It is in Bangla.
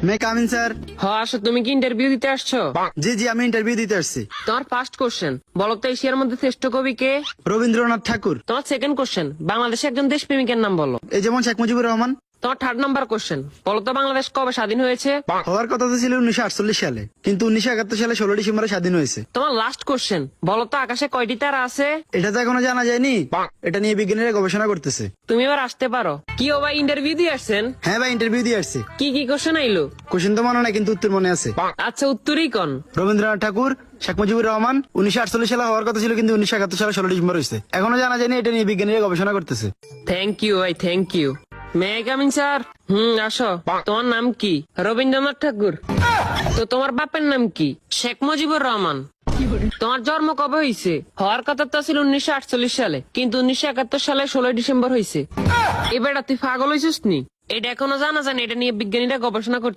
মে কামিন স্যার। আসো, তুমি কি ইন্টারভিউ দিতে আসছো? জি জি, আমি ইন্টারভিউ দিতে আসছি। তোমার ফার্স্ট কোশ্চেন, বলো তো এশিয়ার মধ্যে শ্রেষ্ঠ কবি কে? রবীন্দ্রনাথ ঠাকুর। তোমার সেকেন্ড কোশ্চেন, বাংলাদেশে একজন দেশপ্রেমিকের নাম বলো। এই যেমন শেখ মুজিবুর রহমান। তোমার থার্ড নাম্বার কোশ্চেন, বলো তো বাংলাদেশ কবে স্বাধীন হয়েছে? হওয়ার কথা তো ছিল 1948 সালে, কিন্তু 1971 সালে 16 ডিসেম্বরে স্বাধীন হয়েছে। তোমার লাস্ট কোশ্চেন, বলো তো আকাশে কয়টি তারা আছে? এটা তো এখনো জানা যায়নি, এটা নিয়ে বিজ্ঞানীরা গবেষণা করতেছে। তুমি এবার আসতে পারো। কি ও ভাই, ইন্টারভিউ দিয়ে আসছেন? হ্যাঁ ভাই, ইন্টারভিউ দিয়ে আসছি। কি কি কোশ্চেন আইলো? কোশ্চেন তো মনে নাই, কিন্তু উত্তর মনে আছে। আচ্ছা, উত্তরই কোন? রবীন্দ্রনাথ ঠাকুর, শেখ মুজিবুর রহমান। 1948 সালে হওয়ার কথা ছিল, কিন্তু 1971 সালে 16 ডিসেম্বর হয়েছে। এখনো জানা যায়নি, এটা নিয়ে বিজ্ঞানীরা গবেষণা করতেছে। থ্যাংক ইউ ভাই, thank you. May I coming sir? আসো। তোমার নাম কি? রবীন্দ্রনাথ ঠাকুর। তো তোমার বাপের নাম কি? শেখ মুজিবুর রহমান। তোমার জন্ম কবে হয়েছে? হওয়ার কথা তো ছিল 1948 সালে, কিন্তু 1971 সালে 16 ডিসেম্বর হয়েছে। এবার তুই পাগল হয়েছিস নি? এটা এখনো জানা জানি, এটা নিয়ে বিজ্ঞানীরা গবেষণা করছে।